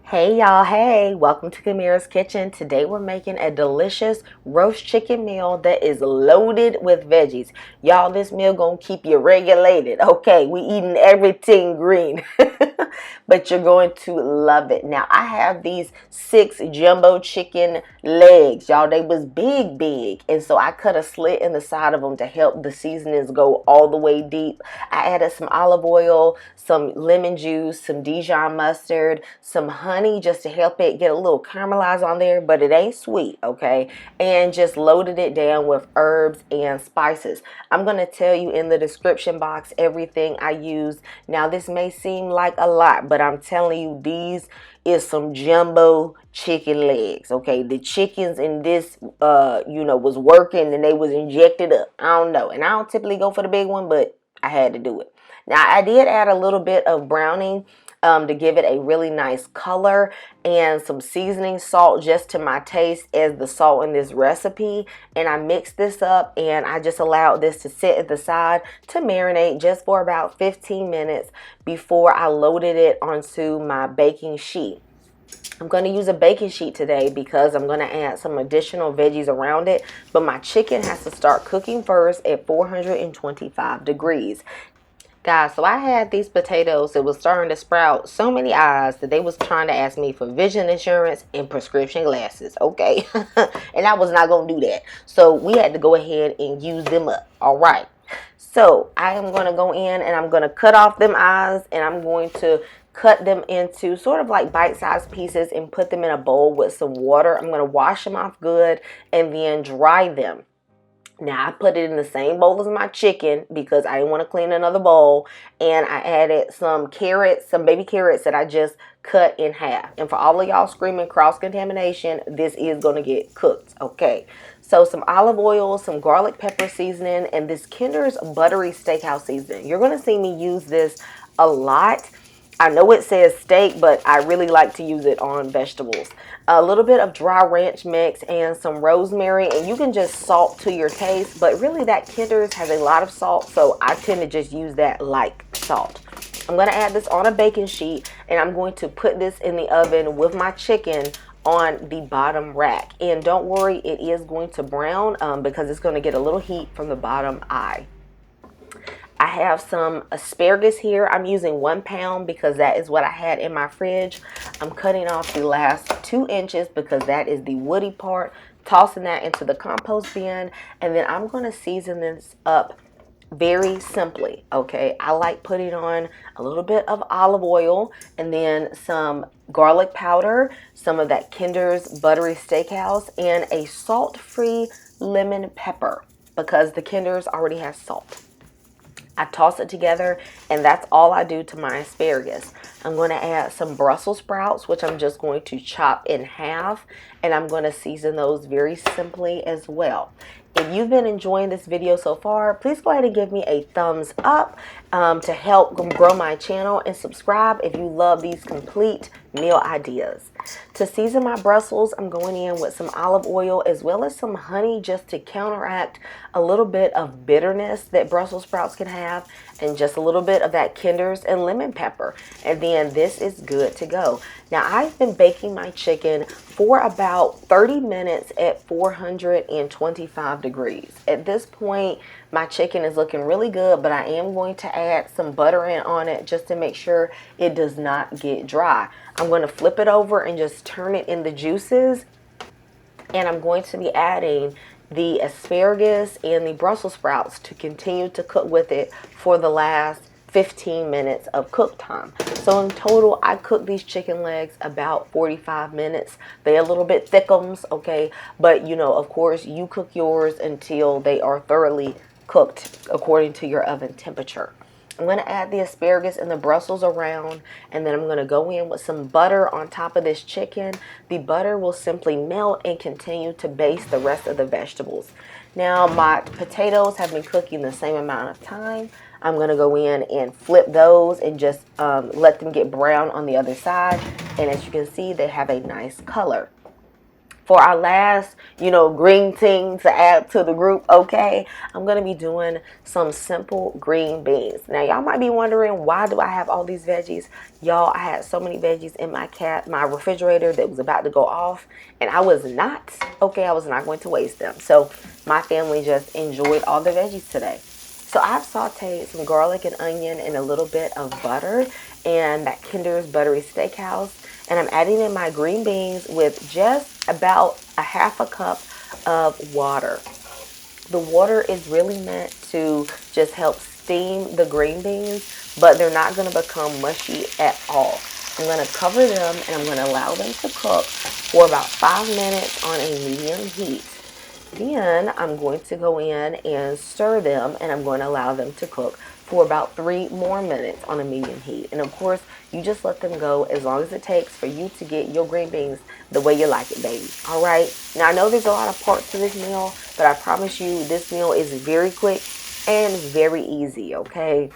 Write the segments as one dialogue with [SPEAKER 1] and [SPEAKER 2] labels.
[SPEAKER 1] Hey y'all, hey, welcome to Camira's Kitchen. Today we're making a delicious roast chicken meal that is loaded with veggies. Y'all, this meal gonna keep you regulated. Okay, we eating everything green, but you're going to love it. Now, I have these 6 jumbo chicken legs. Y'all, they was big, and so I cut a slit in the side of them to help the seasonings go all the way deep. I added some olive oil, some lemon juice, some Dijon mustard, some honey just to help it get a little caramelized on there, but it ain't sweet, okay? And just loaded it down with herbs and spices. I'm going to tell you in the description box everything I used. Now, this may seem like a lot, but I'm telling you, these is some jumbo chicken legs, okay? The chickens in this, was working and they was injected up. I don't know. And I don't typically go for the big one, but I had to do it. Now, I did add a little bit of browning to give it a really nice color, and some seasoning salt just to my taste as the salt in this recipe. And I mixed this up and I just allowed this to sit at the side to marinate just for about 15 minutes before I loaded it onto my baking sheet. I'm going to use a baking sheet today because I'm going to add some additional veggies around it, but my chicken has to start cooking first at 425 degrees. Guys, so I had these potatoes that was starting to sprout so many eyes that they was trying to ask me for vision insurance and prescription glasses, okay? And I was not going to do that. So we had to go ahead and use them up, all right? So I am going to go in and I'm going to cut off them eyes, and I'm going to cut them into sort of like bite-sized pieces and put them in a bowl with some water. I'm going to wash them off good and then dry them. Now, I put it in the same bowl as my chicken because I didn't want to clean another bowl. And I added some carrots, some baby carrots that I just cut in half. And for all of y'all screaming cross-contamination, this is going to get cooked, okay? So some olive oil, some garlic pepper seasoning, and this Kinder's Buttery Steakhouse seasoning. You're going to see me use this a lot. I know it says steak, but I really like to use it on vegetables. A little bit of dry ranch mix and some rosemary, and you can just salt to your taste, but really that Kinder's has a lot of salt, so I tend to just use that like salt. I'm going to add this on a baking sheet, and I'm going to put this in the oven with my chicken on the bottom rack. And don't worry, it is going to brown because it's going to get a little heat from the bottom eye. I have some asparagus here. I'm using 1 pound because that is what I had in my fridge. I'm cutting off the last 2 inches because that is the woody part, tossing that into the compost bin, and then I'm going to season this up very simply, okay? I like putting on a little bit of olive oil and then some garlic powder, some of that Kinder's Buttery Steakhouse, and a salt-free lemon pepper because the Kinder's already has salt. I toss it together, and that's all I do to my asparagus. I'm going to add some Brussels sprouts, which I'm just going to chop in half, and I'm going to season those very simply as well. If you've been enjoying this video so far, please go ahead and give me a thumbs up to help grow my channel, and subscribe if you love these complete meal ideas. To season my Brussels, I'm going in with some olive oil as well as some honey just to counteract a little bit of bitterness that Brussels sprouts can have, and just a little bit of that Kinder's and lemon pepper. And then this is good to go. Now, I've been baking my chicken for about 30 minutes at 425 degrees. At this point, my chicken is looking really good, but I am going to add some butter in on it just to make sure it does not get dry. I'm going to flip it over and just turn it in the juices, and I'm going to be adding the asparagus and the Brussels sprouts to continue to cook with it for the last 15 minutes of cook time. So in total, I cooked these chicken legs about 45 minutes. They're a little bit thickums, okay? But, of course, you cook yours until they are thoroughly cooked according to your oven temperature. I'm going to add the asparagus and the Brussels around, and then I'm going to go in with some butter on top of this chicken. The butter will simply melt and continue to baste the rest of the vegetables. Now, my potatoes have been cooking the same amount of time. I'm going to go in and flip those and just let them get brown on the other side. And as you can see, they have a nice color. For our last, green thing to add to the group, okay, I'm going to be doing some simple green beans. Now, y'all might be wondering, why do I have all these veggies? Y'all, I had so many veggies in my refrigerator that was about to go off, and I was not going to waste them. So my family just enjoyed all the veggies today. So I've sauteed some garlic and onion and a little bit of butter and that Kinder's Buttery Steakhouse. And I'm adding in my green beans with just about a half a cup of water. The water is really meant to just help steam the green beans, but they're not going to become mushy at all. I'm going to cover them and I'm going to allow them to cook for about 5 minutes on a medium heat. Then I'm going to go in and stir them, and I'm going to allow them to cook for about 3 more minutes on a medium heat. And of course, you just let them go as long as it takes for you to get your green beans the way you like it, baby. All right. Now, I know there's a lot of parts to this meal, but I promise you this meal is very quick and very easy, okay?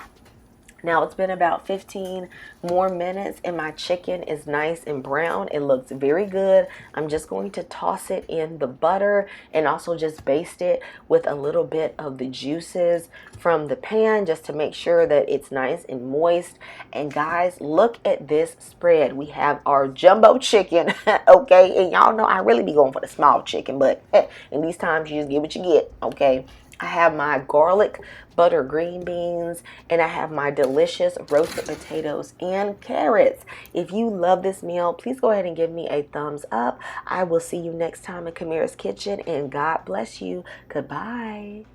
[SPEAKER 1] Now it's been about 15 more minutes and my chicken is nice and brown. It looks very good. I'm just going to toss it in the butter and also just baste it with a little bit of the juices from the pan just to make sure that it's nice and moist. And guys, look at this spread. We have our jumbo chicken, okay? And y'all know I really be going for the small chicken, but in these times you just get what you get, okay? I have my garlic butter green beans, and I have my delicious roasted potatoes and carrots. If you love this meal, please go ahead and give me a thumbs up. I will see you next time in Camira's Kitchen, and God bless you. Goodbye.